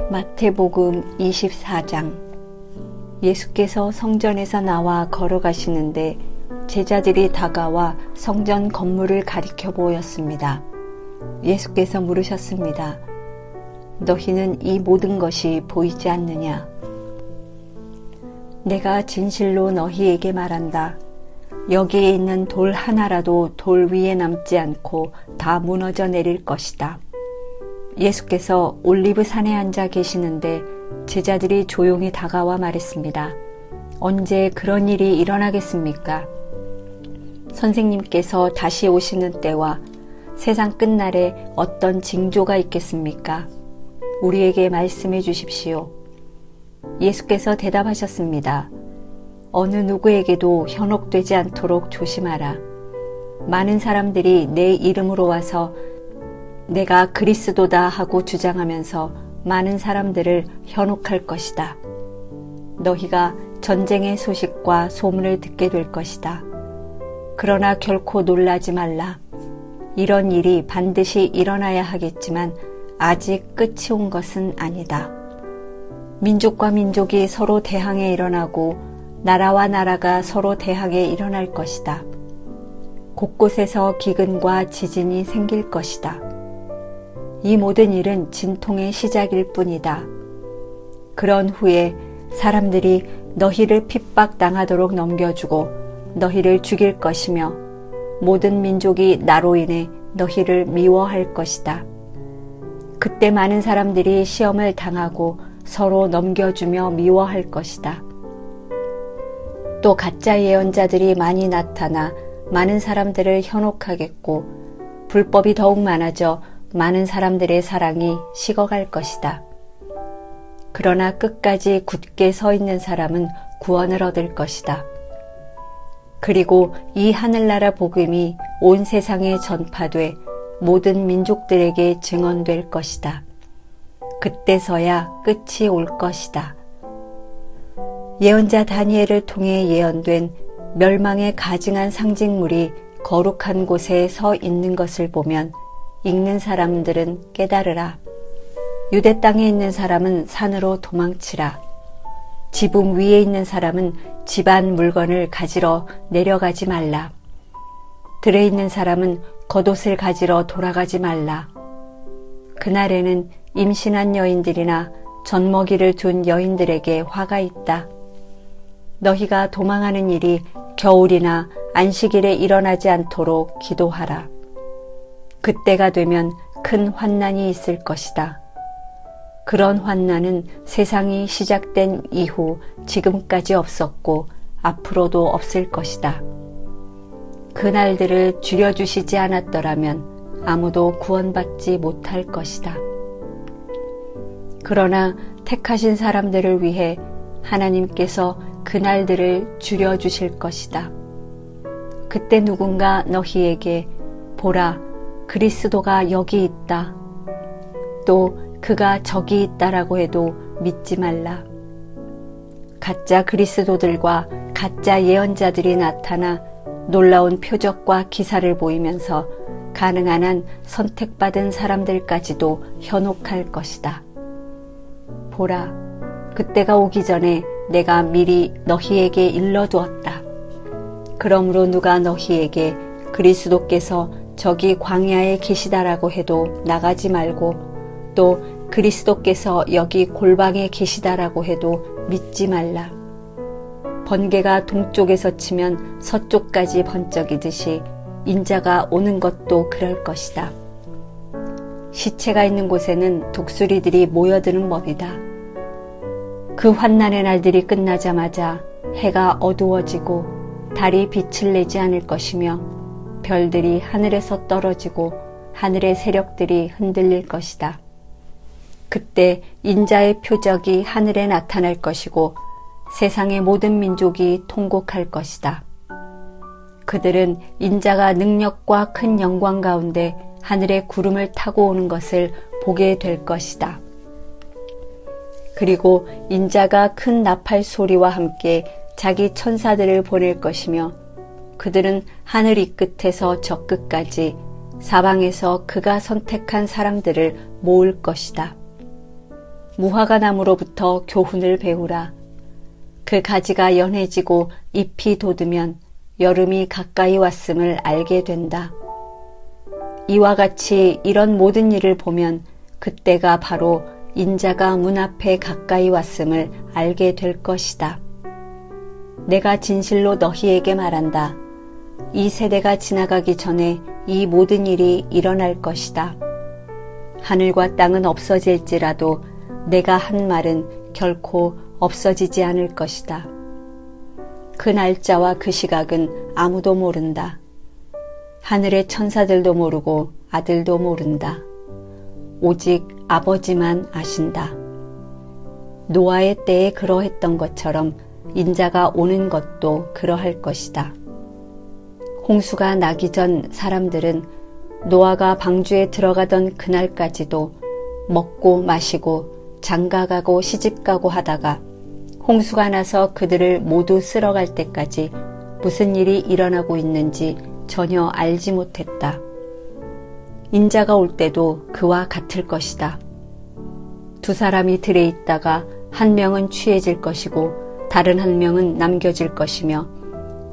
마태복음 24장. 예수께서 성전에서 나와 걸어가시는데 제자들이 다가와 성전 건물을 가리켜 보였습니다. 예수께서 물으셨습니다. 너희는 이 모든 것이 보이지 않느냐? 내가 진실로 너희에게 말한다. 여기에 있는 돌 하나라도 돌 위에 남지 않고 다 무너져 내릴 것이다. 예수께서 올리브산에 앉아 계시는데 제자들이 조용히 다가와 말했습니다. 언제 그런 일이 일어나겠습니까? 선생님께서 다시 오시는 때와 세상 끝날에 어떤 징조가 있겠습니까? 우리에게 말씀해 주십시오. 예수께서 대답하셨습니다. 어느 누구에게도 현혹되지 않도록 조심하라. 많은 사람들이 내 이름으로 와서 내가 그리스도다 하고 주장하면서 많은 사람들을 현혹할 것이다. 너희가 전쟁의 소식과 소문을 듣게 될 것이다. 그러나 결코 놀라지 말라. 이런 일이 반드시 일어나야 하겠지만 아직 끝이 온 것은 아니다. 민족과 민족이 서로 대항에 일어나고 나라와 나라가 서로 대항에 일어날 것이다. 곳곳에서 기근과 지진이 생길 것이다. 이 모든 일은 진통의 시작일 뿐이다. 그런 후에 사람들이 너희를 핍박당하도록 넘겨주고 너희를 죽일 것이며 모든 민족이 나로 인해 너희를 미워할 것이다. 그때 많은 사람들이 시험을 당하고 서로 넘겨주며 미워할 것이다. 또 가짜 예언자들이 많이 나타나 많은 사람들을 현혹하겠고 불법이 더욱 많아져 많은 사람들의 사랑이 식어갈 것이다. 그러나 끝까지 굳게 서 있는 사람은 구원을 얻을 것이다. 그리고 이 하늘나라 복음이 온 세상에 전파돼 모든 민족들에게 증언될 것이다. 그때서야 끝이 올 것이다. 예언자 다니엘을 통해 예언된 멸망의 가증한 상징물이 거룩한 곳에 서 있는 것을 보면 읽는 사람들은 깨달으라. 유대 땅에 있는 사람은 산으로 도망치라. 지붕 위에 있는 사람은 집안 물건을 가지러 내려가지 말라. 들에 있는 사람은 겉옷을 가지러 돌아가지 말라. 그날에는 임신한 여인들이나 젖먹이를 둔 여인들에게 화가 있다. 너희가 도망하는 일이 겨울이나 안식일에 일어나지 않도록 기도하라. 그때가 되면 큰 환난이 있을 것이다. 그런 환난은 세상이 시작된 이후 지금까지 없었고 앞으로도 없을 것이다. 그 날들을 줄여주시지 않았더라면 아무도 구원받지 못할 것이다. 그러나 택하신 사람들을 위해 하나님께서 그 날들을 줄여주실 것이다. 그때 누군가 너희에게 보라, 그리스도가 여기 있다. 또 그가 저기 있다라고 해도 믿지 말라. 가짜 그리스도들과 가짜 예언자들이 나타나 놀라운 표적과 기사를 보이면서 가능한 한 선택받은 사람들까지도 현혹할 것이다. 보라, 그때가 오기 전에 내가 미리 너희에게 일러두었다. 그러므로 누가 너희에게 그리스도께서 저기 광야에 계시다라고 해도 나가지 말고 또 그리스도께서 여기 골방에 계시다라고 해도 믿지 말라. 번개가 동쪽에서 치면 서쪽까지 번쩍이듯이 인자가 오는 것도 그럴 것이다. 시체가 있는 곳에는 독수리들이 모여드는 법이다. 그 환난의 날들이 끝나자마자 해가 어두워지고 달이 빛을 내지 않을 것이며 별들이 하늘에서 떨어지고 하늘의 세력들이 흔들릴 것이다. 그때 인자의 표적이 하늘에 나타날 것이고 세상의 모든 민족이 통곡할 것이다. 그들은 인자가 능력과 큰 영광 가운데 하늘의 구름을 타고 오는 것을 보게 될 것이다. 그리고 인자가 큰 나팔 소리와 함께 자기 천사들을 보낼 것이며 그들은 하늘 이 끝에서 저 끝까지 사방에서 그가 선택한 사람들을 모을 것이다. 무화과 나무로부터 교훈을 배우라. 그 가지가 연해지고 잎이 돋으면 여름이 가까이 왔음을 알게 된다. 이와 같이 이런 모든 일을 보면 그때가 바로 인자가 문 앞에 가까이 왔음을 알게 될 것이다. 내가 진실로 너희에게 말한다. 이 세대가 지나가기 전에 이 모든 일이 일어날 것이다. 하늘과 땅은 없어질지라도 내가 한 말은 결코 없어지지 않을 것이다. 그 날짜와 그 시각은 아무도 모른다. 하늘의 천사들도 모르고 아들도 모른다. 오직 아버지만 아신다. 노아의 때에 그러했던 것처럼 인자가 오는 것도 그러할 것이다. 홍수가 나기 전 사람들은 노아가 방주에 들어가던 그날까지도 먹고 마시고 장가가고 시집가고 하다가 홍수가 나서 그들을 모두 쓸어갈 때까지 무슨 일이 일어나고 있는지 전혀 알지 못했다. 인자가 올 때도 그와 같을 것이다. 두 사람이 들에 있다가 한 명은 취해질 것이고 다른 한 명은 남겨질 것이며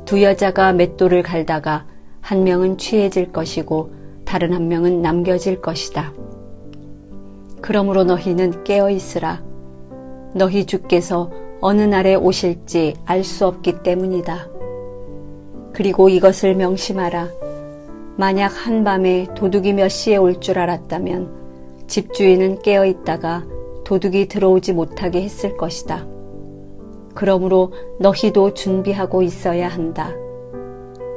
두 여자가 맷돌을 갈다가 한 명은 취해질 것이고 다른 한 명은 남겨질 것이다. 그러므로 너희는 깨어 있으라. 너희 주께서 어느 날에 오실지 알 수 없기 때문이다. 그리고 이것을 명심하라. 만약 한밤에 도둑이 몇 시에 올 줄 알았다면 집주인은 깨어 있다가 도둑이 들어오지 못하게 했을 것이다. 그러므로 너희도 준비하고 있어야 한다.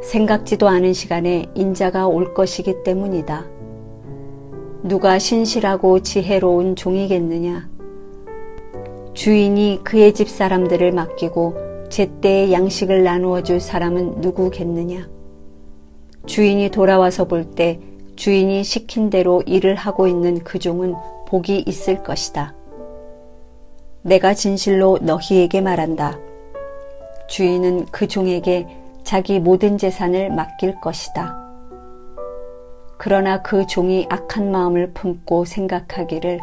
생각지도 않은 시간에 인자가 올 것이기 때문이다. 누가 신실하고 지혜로운 종이겠느냐? 주인이 그의 집 사람들을 맡기고 제때에 양식을 나누어 줄 사람은 누구겠느냐? 주인이 돌아와서 볼 때 주인이 시킨 대로 일을 하고 있는 그 종은 복이 있을 것이다. 내가 진실로 너희에게 말한다. 주인은 그 종에게 자기 모든 재산을 맡길 것이다. 그러나 그 종이 악한 마음을 품고 생각하기를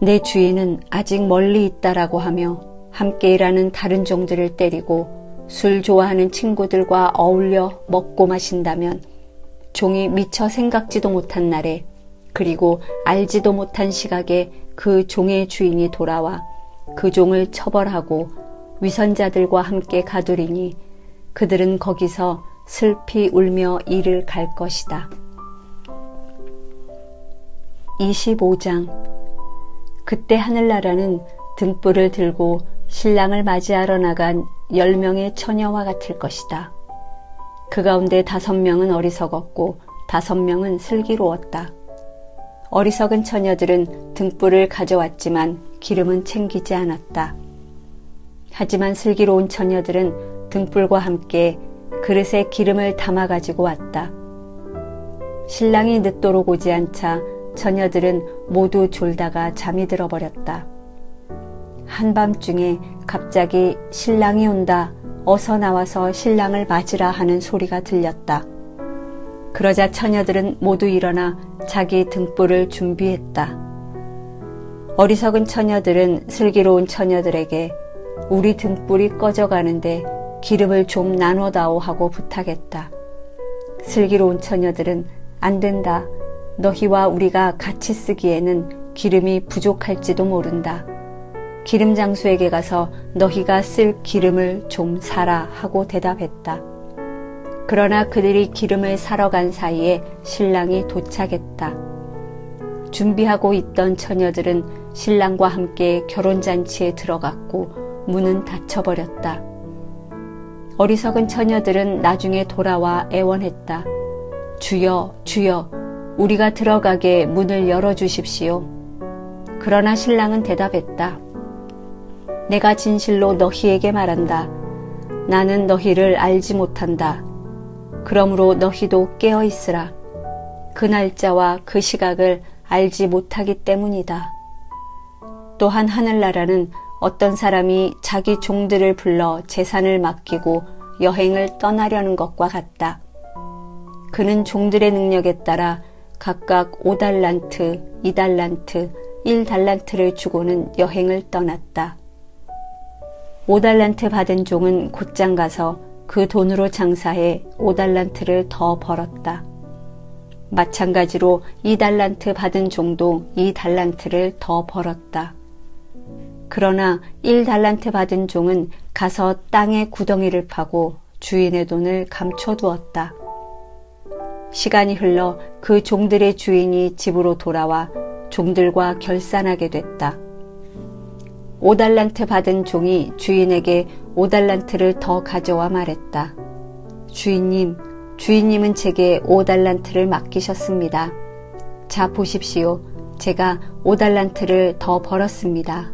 내 주인은 아직 멀리 있다라고 하며 함께 일하는 다른 종들을 때리고 술 좋아하는 친구들과 어울려 먹고 마신다면 종이 미처 생각지도 못한 날에 그리고 알지도 못한 시각에 그 종의 주인이 돌아와 그 종을 처벌하고 위선자들과 함께 가두리니 그들은 거기서 슬피 울며 이를 갈 것이다. 25장. 그때 하늘나라는 등불을 들고 신랑을 맞이하러 나간 10명의 처녀와 같을 것이다. 그 가운데 5명은 어리석었고 5명은 슬기로웠다. 어리석은 처녀들은 등불을 가져왔지만 기름은 챙기지 않았다. 하지만 슬기로운 처녀들은 등불과 함께 그릇에 기름을 담아가지고 왔다. 신랑이 늦도록 오지 않자 처녀들은 모두 졸다가 잠이 들어버렸다. 한밤중에 갑자기 신랑이 온다, 어서 나와서 신랑을 맞으라 하는 소리가 들렸다. 그러자 처녀들은 모두 일어나 자기 등불을 준비했다. 어리석은 처녀들은 슬기로운 처녀들에게 우리 등불이 꺼져가는데 기름을 좀 나눠다오 하고 부탁했다. 슬기로운 처녀들은 안 된다. 너희와 우리가 같이 쓰기에는 기름이 부족할지도 모른다. 기름 장수에게 가서 너희가 쓸 기름을 좀 사라 하고 대답했다. 그러나 그들이 기름을 사러 간 사이에 신랑이 도착했다. 준비하고 있던 처녀들은 신랑과 함께 결혼잔치에 들어갔고 문은 닫혀버렸다. 어리석은 처녀들은 나중에 돌아와 애원했다. 주여, 주여, 우리가 들어가게 문을 열어주십시오. 그러나 신랑은 대답했다. 내가 진실로 너희에게 말한다. 나는 너희를 알지 못한다. 그러므로 너희도 깨어 있으라. 그 날짜와 그 시각을 알지 못하기 때문이다. 또한 하늘나라는 어떤 사람이 자기 종들을 불러 재산을 맡기고 여행을 떠나려는 것과 같다. 그는 종들의 능력에 따라 각각 5달란트, 2달란트, 1달란트를 주고는 여행을 떠났다. 5달란트 받은 종은 곧장 가서 그 돈으로 장사해 5달란트를 더 벌었다. 마찬가지로 2달란트 받은 종도 2달란트를 더 벌었다. 그러나 1달란트 받은 종은 가서 땅에 구덩이를 파고 주인의 돈을 감춰두었다. 시간이 흘러 그 종들의 주인이 집으로 돌아와 종들과 결산하게 됐다. 5달란트 받은 종이 주인에게 5달란트를 더 가져와 말했다. 주인님은 제게 5달란트를 맡기셨습니다. 자 보십시오. 제가 5달란트를 더 벌었습니다.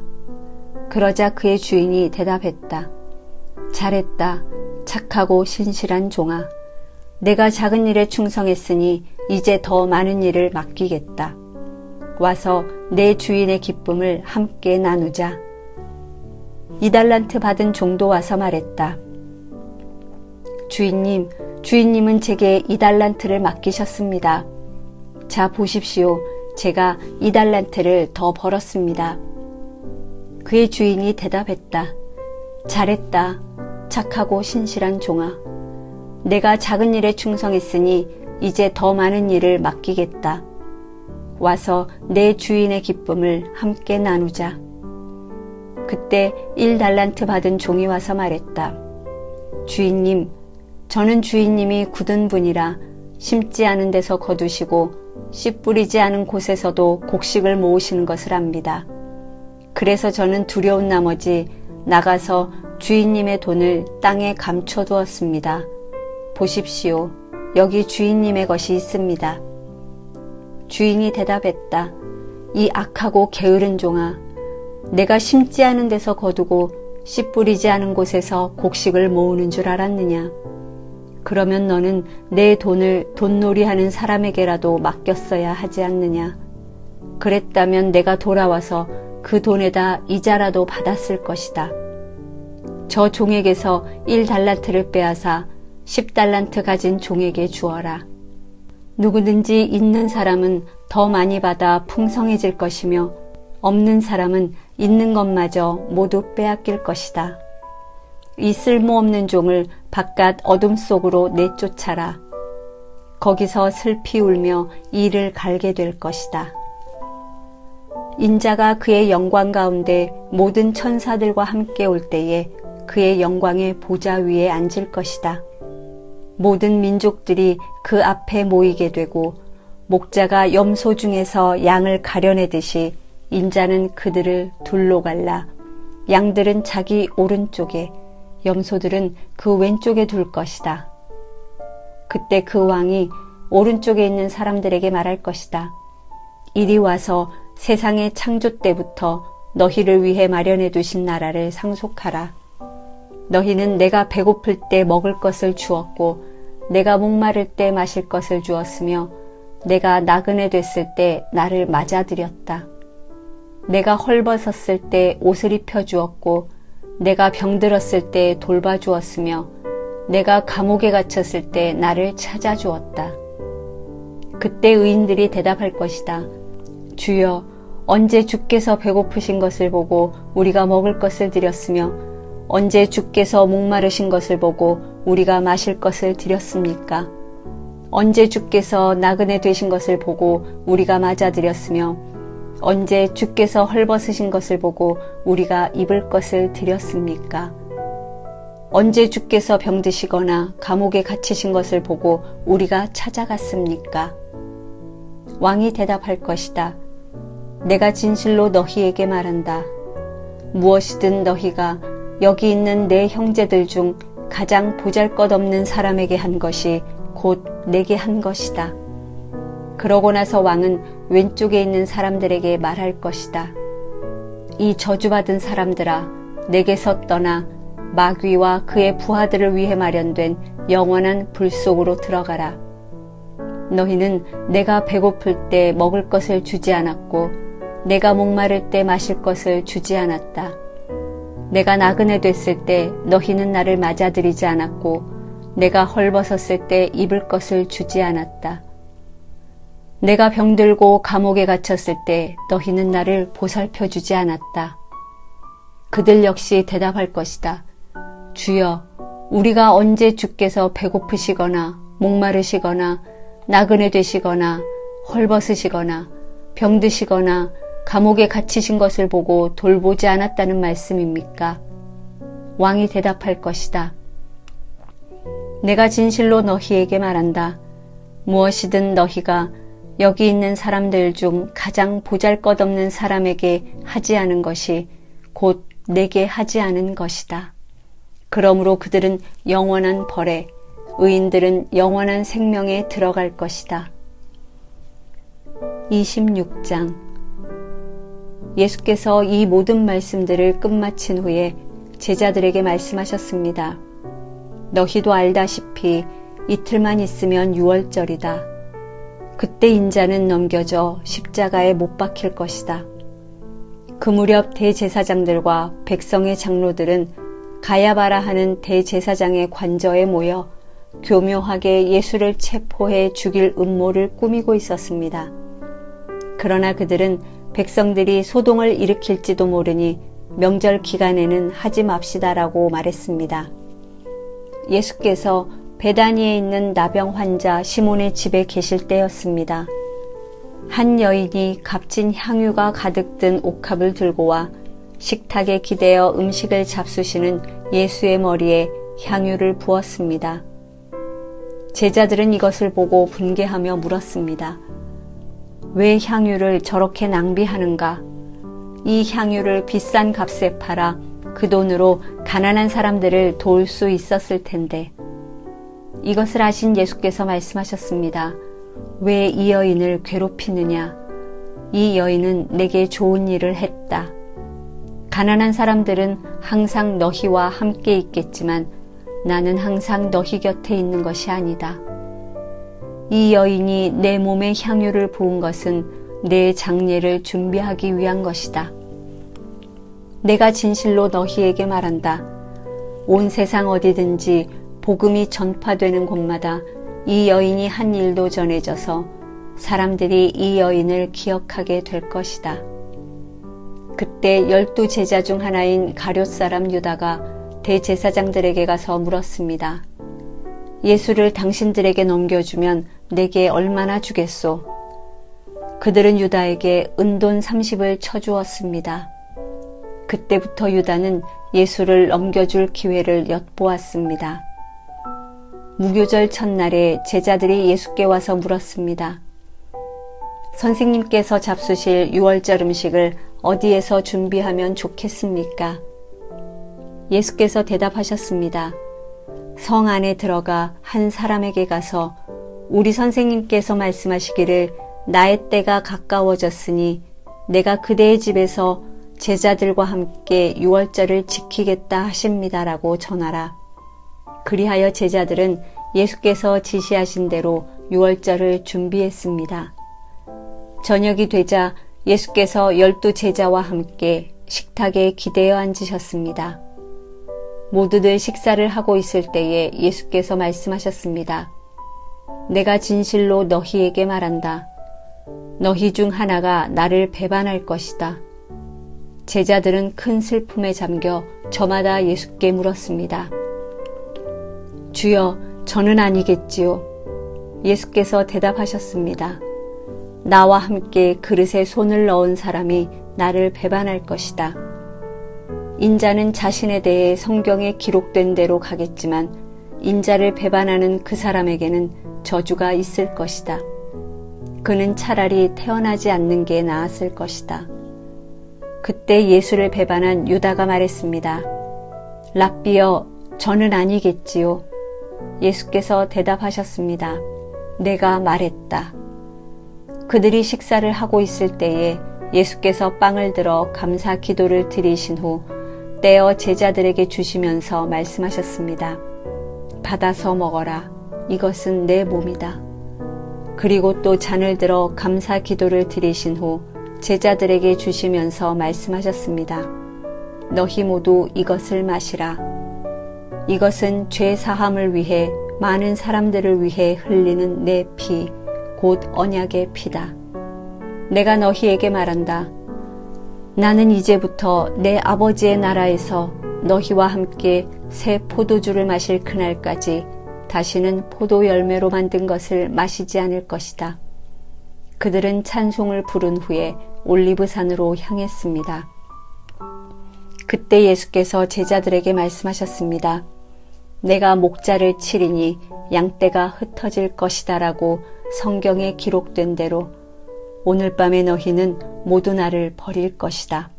그러자 그의 주인이 대답했다. 잘했다. 착하고 신실한 종아. 내가 작은 일에 충성했으니 이제 더 많은 일을 맡기겠다. 와서 내 주인의 기쁨을 함께 나누자. 2달란트 받은 종도 와서 말했다. 주인님은 제게 2달란트를 맡기셨습니다. 자 보십시오. 제가 2달란트를 더 벌었습니다. 그의 주인이 대답했다. 잘했다. 착하고 신실한 종아. 내가 작은 일에 충성했으니 이제 더 많은 일을 맡기겠다. 와서 내 주인의 기쁨을 함께 나누자. 그때 1달란트 받은 종이 와서 말했다. 주인님, 저는 주인님이 굳은 분이라 심지 않은 데서 거두시고 씨 뿌리지 않은 곳에서도 곡식을 모으시는 것을 압니다. 그래서 저는 두려운 나머지 나가서 주인님의 돈을 땅에 감춰두었습니다. 보십시오. 여기 주인님의 것이 있습니다. 주인이 대답했다. 이 악하고 게으른 종아. 내가 심지 않은 데서 거두고 씨 뿌리지 않은 곳에서 곡식을 모으는 줄 알았느냐. 그러면 너는 내 돈을 돈놀이하는 사람에게라도 맡겼어야 하지 않느냐. 그랬다면 내가 돌아와서 그 돈에다 이자라도 받았을 것이다. 저 종에게서 1달란트를 빼앗아 10달란트 가진 종에게 주어라. 누구든지 있는 사람은 더 많이 받아 풍성해질 것이며 없는 사람은 있는 것마저 모두 빼앗길 것이다. 이 쓸모없는 종을 바깥 어둠 속으로 내쫓아라. 거기서 슬피 울며 이를 갈게 될 것이다. 인자가 그의 영광 가운데 모든 천사들과 함께 올 때에 그의 영광의 보좌 위에 앉을 것이다. 모든 민족들이 그 앞에 모이게 되고 목자가 염소 중에서 양을 가려내듯이 인자는 그들을 둘로 갈라 양들은 자기 오른쪽에 염소들은 그 왼쪽에 둘 것이다. 그때 그 왕이 오른쪽에 있는 사람들에게 말할 것이다. 이리 와서 세상의 창조 때부터 너희를 위해 마련해 두신 나라를 상속하라. 너희는 내가 배고플 때 먹을 것을 주었고 내가 목마를 때 마실 것을 주었으며 내가 나그네 됐을 때 나를 맞아들였다. 내가 헐벗었을 때 옷을 입혀주었고 내가 병들었을 때 돌봐주었으며 내가 감옥에 갇혔을 때 나를 찾아주었다. 그때 의인들이 대답할 것이다. 주여, 언제 주께서 배고프신 것을 보고 우리가 먹을 것을 드렸으며 언제 주께서 목마르신 것을 보고 우리가 마실 것을 드렸습니까? 언제 주께서 나그네 되신 것을 보고 우리가 맞아드렸으며 언제 주께서 헐벗으신 것을 보고 우리가 입을 것을 드렸습니까? 언제 주께서 병드시거나 감옥에 갇히신 것을 보고 우리가 찾아갔습니까? 왕이 대답할 것이다. 내가 진실로 너희에게 말한다. 무엇이든 너희가 여기 있는 내 형제들 중 가장 보잘것없는 사람에게 한 것이 곧 내게 한 것이다. 그러고 나서 왕은 왼쪽에 있는 사람들에게 말할 것이다. 이 저주받은 사람들아, 내게서 떠나 마귀와 그의 부하들을 위해 마련된 영원한 불 속으로 들어가라. 너희는 내가 배고플 때 먹을 것을 주지 않았고 내가 목마를 때 마실 것을 주지 않았다. 내가 나그네 됐을 때 너희는 나를 맞아들이지 않았고 내가 헐벗었을 때 입을 것을 주지 않았다. 내가 병들고 감옥에 갇혔을 때 너희는 나를 보살펴 주지 않았다. 그들 역시 대답할 것이다. 주여, 우리가 언제 주께서 배고프시거나 목마르시거나 나그네 되시거나 헐벗으시거나 병드시거나 감옥에 갇히신 것을 보고 돌보지 않았다는 말씀입니까? 왕이 대답할 것이다. 내가 진실로 너희에게 말한다. 무엇이든 너희가 여기 있는 사람들 중 가장 보잘것없는 사람에게 하지 않은 것이 곧 내게 하지 않은 것이다. 그러므로 그들은 영원한 벌에, 의인들은 영원한 생명에 들어갈 것이다. 26장. 예수께서 이 모든 말씀들을 끝마친 후에 제자들에게 말씀하셨습니다. 너희도 알다시피 이틀만 있으면 유월절이다. 그때 인자는 넘겨져 십자가에 못 박힐 것이다. 그 무렵 대제사장들과 백성의 장로들은 가야바라 하는 대제사장의 관저에 모여 교묘하게 예수를 체포해 죽일 음모를 꾸미고 있었습니다. 그러나 그들은 백성들이 소동을 일으킬지도 모르니 명절 기간에는 하지 맙시다라고 말했습니다. 예수께서 베다니에 있는 나병 환자 시몬의 집에 계실 때였습니다. 한 여인이 값진 향유가 가득 든 옥합을 들고 와 식탁에 기대어 음식을 잡수시는 예수의 머리에 향유를 부었습니다. 제자들은 이것을 보고 분개하며 물었습니다. 왜 향유를 저렇게 낭비하는가? 이 향유를 비싼 값에 팔아 그 돈으로 가난한 사람들을 도울 수 있었을 텐데. 이것을 아신 예수께서 말씀하셨습니다. 왜 이 여인을 괴롭히느냐? 이 여인은 내게 좋은 일을 했다. 가난한 사람들은 항상 너희와 함께 있겠지만 나는 항상 너희 곁에 있는 것이 아니다. 이 여인이 내 몸에 향유를 부은 것은 내 장례를 준비하기 위한 것이다. 내가 진실로 너희에게 말한다. 온 세상 어디든지 복음이 전파되는 곳마다 이 여인이 한 일도 전해져서 사람들이 이 여인을 기억하게 될 것이다. 그때 12 제자 중 하나인 가룟 사람 유다가 대제사장들에게 가서 물었습니다. 예수를 당신들에게 넘겨주면 내게 얼마나 주겠소? 그들은 유다에게 은돈 30을 쳐주었습니다. 그때부터 유다는 예수를 넘겨줄 기회를 엿보았습니다. 무교절 첫날에 제자들이 예수께 와서 물었습니다. 선생님께서 잡수실 유월절 음식을 어디에서 준비하면 좋겠습니까? 예수께서 대답하셨습니다. 성 안에 들어가 한 사람에게 가서 우리 선생님께서 말씀하시기를 나의 때가 가까워졌으니 내가 그대의 집에서 제자들과 함께 유월절을 지키겠다 하십니다라고 전하라. 그리하여 제자들은 예수께서 지시하신 대로 유월절을 준비했습니다. 저녁이 되자 예수께서 12 제자와 함께 식탁에 기대어 앉으셨습니다. 모두들 식사를 하고 있을 때에 예수께서 말씀하셨습니다. 내가 진실로 너희에게 말한다. 너희 중 하나가 나를 배반할 것이다. 제자들은 큰 슬픔에 잠겨 저마다 예수께 물었습니다. 주여, 저는 아니겠지요. 예수께서 대답하셨습니다. 나와 함께 그릇에 손을 넣은 사람이 나를 배반할 것이다. 인자는 자신에 대해 성경에 기록된 대로 가겠지만 인자를 배반하는 그 사람에게는 저주가 있을 것이다. 그는 차라리 태어나지 않는 게 나았을 것이다. 그때 예수를 배반한 유다가 말했습니다. 랍비여, 저는 아니겠지요. 예수께서 대답하셨습니다. 내가 말했다. 그들이 식사를 하고 있을 때에 예수께서 빵을 들어 감사 기도를 드리신 후 떼어 제자들에게 주시면서 말씀하셨습니다. 받아서 먹어라. 이것은 내 몸이다. 그리고 또 잔을 들어 감사 기도를 드리신 후 제자들에게 주시면서 말씀하셨습니다. 너희 모두 이것을 마시라. 이것은 죄 사함을 위해 많은 사람들을 위해 흘리는 내 피, 곧 언약의 피다. 내가 너희에게 말한다. 나는 이제부터 내 아버지의 나라에서 너희와 함께 새 포도주를 마실 그날까지 다시는 포도 열매로 만든 것을 마시지 않을 것이다. 그들은 찬송을 부른 후에 올리브산으로 향했습니다. 그때 예수께서 제자들에게 말씀하셨습니다. 내가 목자를 치리니 양떼가 흩어질 것이다라고 성경에 기록된 대로 오늘 밤에 너희는 모두 나를 버릴 것이다.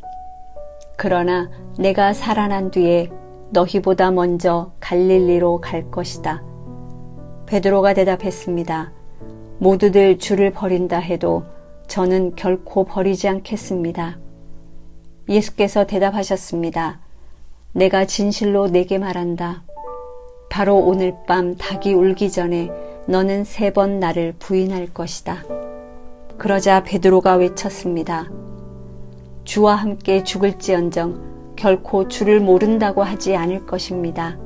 그러나 내가 살아난 뒤에 너희보다 먼저 갈릴리로 갈 것이다. 베드로가 대답했습니다. 모두들 주를 버린다 해도 저는 결코 버리지 않겠습니다. 예수께서 대답하셨습니다. 내가 진실로 내게 말한다. 바로 오늘 밤 닭이 울기 전에 너는 3번 나를 부인할 것이다. 그러자 베드로가 외쳤습니다. 주와 함께 죽을지언정 결코 주를 모른다고 하지 않을 것입니다.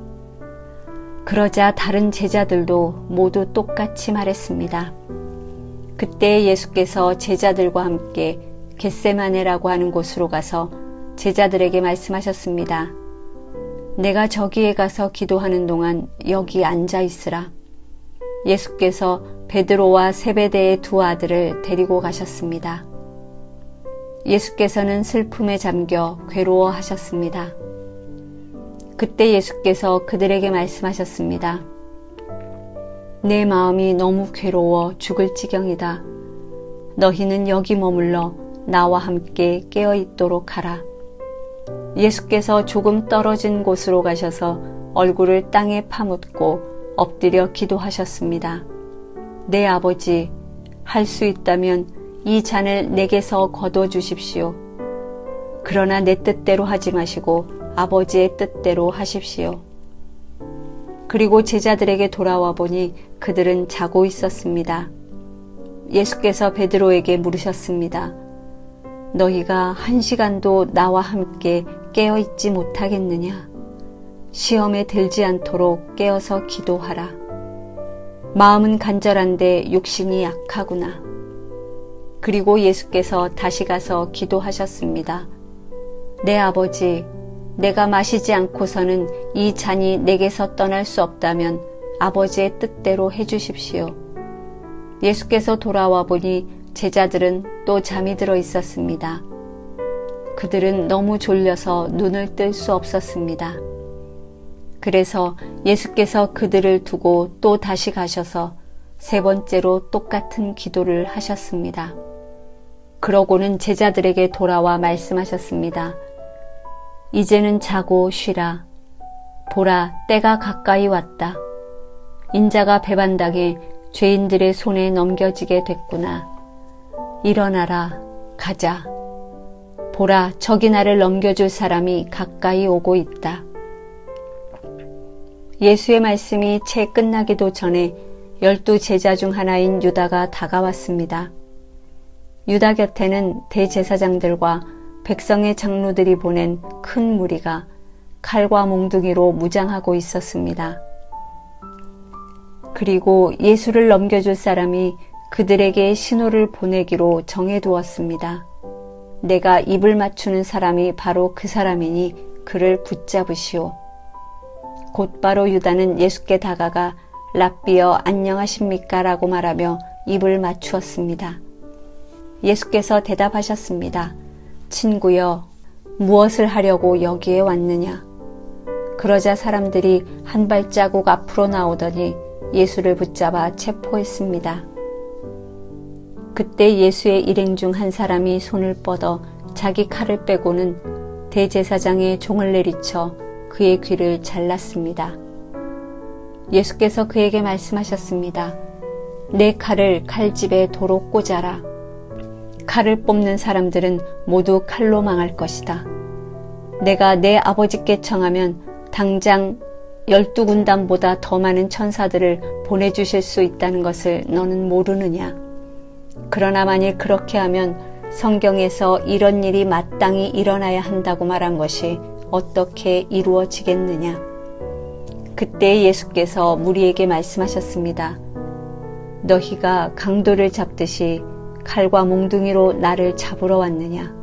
그러자 다른 제자들도 모두 똑같이 말했습니다. 그때 예수께서 제자들과 함께 겟세마네라고 하는 곳으로 가서 제자들에게 말씀하셨습니다. 내가 저기에 가서 기도하는 동안 여기 앉아 있으라. 예수께서 베드로와 세베대의 2 아들을 데리고 가셨습니다. 예수께서는 슬픔에 잠겨 괴로워하셨습니다. 그때 예수께서 그들에게 말씀하셨습니다. 내 마음이 너무 괴로워 죽을 지경이다. 너희는 여기 머물러 나와 함께 깨어 있도록 하라. 예수께서 조금 떨어진 곳으로 가셔서 얼굴을 땅에 파묻고 엎드려 기도하셨습니다. 내 아버지, 할 수 있다면 이 잔을 내게서 거둬 주십시오. 그러나 내 뜻대로 하지 마시고 아버지의 뜻대로 하십시오. 그리고 제자들에게 돌아와 보니 그들은 자고 있었습니다. 예수께서 베드로에게 물으셨습니다. 너희가 1시간도 나와 함께 깨어 있지 못하겠느냐? 시험에 들지 않도록 깨어서 기도하라. 마음은 간절한데 육신이 약하구나. 그리고 예수께서 다시 가서 기도하셨습니다. 내 아버지, 내가 마시지 않고서는 이 잔이 내게서 떠날 수 없다면 아버지의 뜻대로 해주십시오. 예수께서 돌아와 보니 제자들은 또 잠이 들어 있었습니다. 그들은 너무 졸려서 눈을 뜰 수 없었습니다. 그래서 예수께서 그들을 두고 또 다시 가셔서 3번째로 똑같은 기도를 하셨습니다. 그러고는 제자들에게 돌아와 말씀하셨습니다. 이제는 자고 쉬라. 보라, 때가 가까이 왔다. 인자가 배반당해 죄인들의 손에 넘겨지게 됐구나. 일어나라, 가자. 보라, 저기 나를 넘겨줄 사람이 가까이 오고 있다. 예수의 말씀이 채 끝나기도 전에 12 제자 중 하나인 유다가 다가왔습니다. 유다 곁에는 대제사장들과 백성의 장로들이 보낸 큰 무리가 칼과 몽둥이로 무장하고 있었습니다. 그리고 예수를 넘겨줄 사람이 그들에게 신호를 보내기로 정해두었습니다. 내가 입을 맞추는 사람이 바로 그 사람이니 그를 붙잡으시오. 곧바로 유다는 예수께 다가가 랍비여 안녕하십니까? 라고 말하며 입을 맞추었습니다. 예수께서 대답하셨습니다. 친구여, 무엇을 하려고 여기에 왔느냐? 그러자 사람들이 한 발자국 앞으로 나오더니 예수를 붙잡아 체포했습니다. 그때 예수의 일행 중 한 사람이 손을 뻗어 자기 칼을 빼고는 대제사장의 종을 내리쳐 그의 귀를 잘랐습니다. 예수께서 그에게 말씀하셨습니다. 내 칼을 칼집에 도로 꽂아라. 칼을 뽑는 사람들은 모두 칼로 망할 것이다. 내가 내 아버지께 청하면 당장 12군단보다 더 많은 천사들을 보내주실 수 있다는 것을 너는 모르느냐? 그러나 만일 그렇게 하면 성경에서 이런 일이 마땅히 일어나야 한다고 말한 것이 어떻게 이루어지겠느냐? 그때 예수께서 무리에게 말씀하셨습니다. 너희가 강도를 잡듯이 칼과 몽둥이로 나를 잡으러 왔느냐?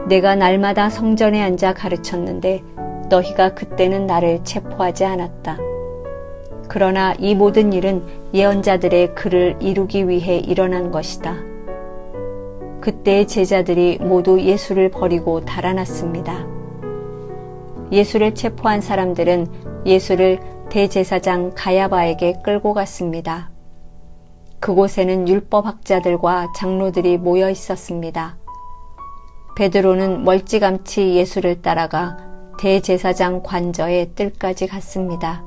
내가 날마다 성전에 앉아 가르쳤는데 너희가 그때는 나를 체포하지 않았다. 그러나 이 모든 일은 예언자들의 글을 이루기 위해 일어난 것이다. 그때 제자들이 모두 예수를 버리고 달아났습니다. 예수를 체포한 사람들은 예수를 대제사장 가야바에게 끌고 갔습니다. 그곳에는 율법학자들과 장로들이 모여 있었습니다. 베드로는 멀찌감치 예수를 따라가 대제사장 관저의 뜰까지 갔습니다.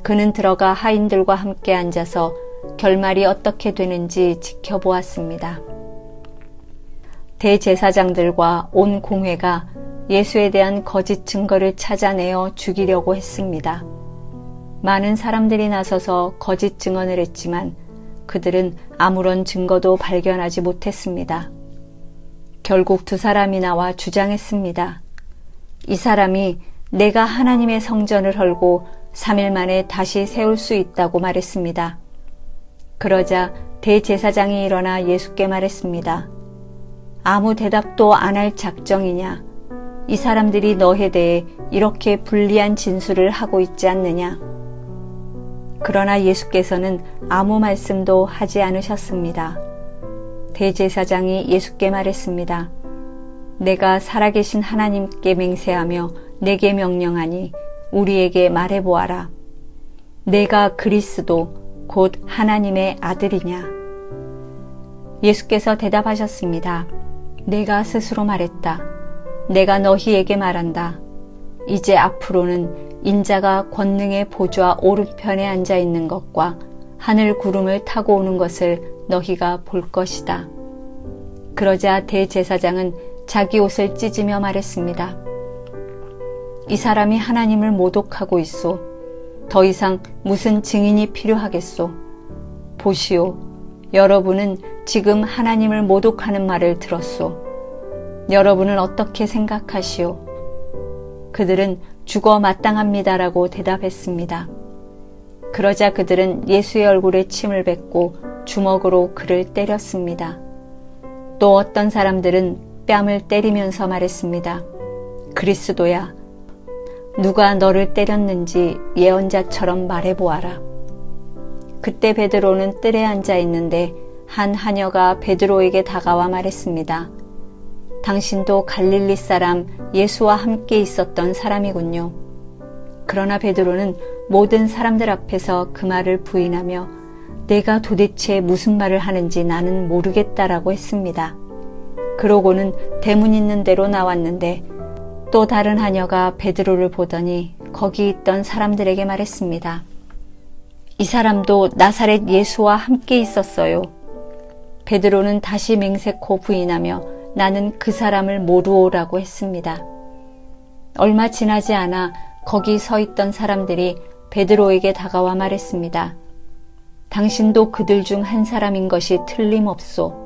그는 들어가 하인들과 함께 앉아서 결말이 어떻게 되는지 지켜보았습니다. 대제사장들과 온 공회가 예수에 대한 거짓 증거를 찾아내어 죽이려고 했습니다. 많은 사람들이 나서서 거짓 증언을 했지만 그들은 아무런 증거도 발견하지 못했습니다. 결국 두 사람이 나와 주장했습니다. 이 사람이 내가 하나님의 성전을 헐고 3일 만에 다시 세울 수 있다고 말했습니다. 그러자 대제사장이 일어나 예수께 말했습니다. 아무 대답도 안 할 작정이냐? 이 사람들이 너에 대해 이렇게 불리한 진술을 하고 있지 않느냐? 그러나 예수께서는 아무 말씀도 하지 않으셨습니다. 대제사장이 예수께 말했습니다. 내가 살아계신 하나님께 맹세하며 내게 명령하니 우리에게 말해보아라. 내가 그리스도 곧 하나님의 아들이냐? 예수께서 대답하셨습니다. 내가 스스로 말했다. 내가 너희에게 말한다. 이제 앞으로는 인자가 권능의 보좌 오른편에 앉아 있는 것과 하늘 구름을 타고 오는 것을 너희가 볼 것이다. 그러자 대제사장은 자기 옷을 찢으며 말했습니다. 이 사람이 하나님을 모독하고 있소. 더 이상 무슨 증인이 필요하겠소. 보시오. 여러분은 지금 하나님을 모독하는 말을 들었소. 여러분은 어떻게 생각하시오? 그들은 죽어 마땅합니다라고 대답했습니다. 그러자 그들은 예수의 얼굴에 침을 뱉고 주먹으로 그를 때렸습니다. 또 어떤 사람들은 뺨을 때리면서 말했습니다. 그리스도야, 누가 너를 때렸는지 예언자처럼 말해보아라. 그때 베드로는 뜰에 앉아 있는데 한 하녀가 베드로에게 다가와 말했습니다. 당신도 갈릴리 사람 예수와 함께 있었던 사람이군요. 그러나 베드로는 모든 사람들 앞에서 그 말을 부인하며 내가 도대체 무슨 말을 하는지 나는 모르겠다라고 했습니다. 그러고는 대문 있는 데로 나왔는데 또 다른 하녀가 베드로를 보더니 거기 있던 사람들에게 말했습니다. 이 사람도 나사렛 예수와 함께 있었어요. 베드로는 다시 맹세코 부인하며 나는 그 사람을 모르오라고 했습니다. 얼마 지나지 않아 거기 서 있던 사람들이 베드로에게 다가와 말했습니다. 당신도 그들 중 한 사람인 것이 틀림없소.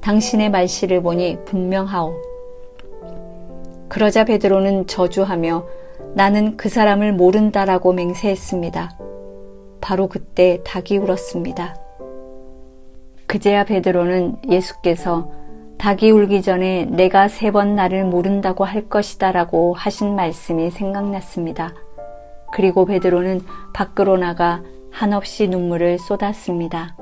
당신의 말씨를 보니 분명하오. 그러자 베드로는 저주하며 나는 그 사람을 모른다라고 맹세했습니다. 바로 그때 닭이 울었습니다. 그제야 베드로는 예수께서 닭이 울기 전에 내가 3번 나를 모른다고 할 것이다 라고 하신 말씀이 생각났습니다. 그리고 베드로는 밖으로 나가 한없이 눈물을 쏟았습니다.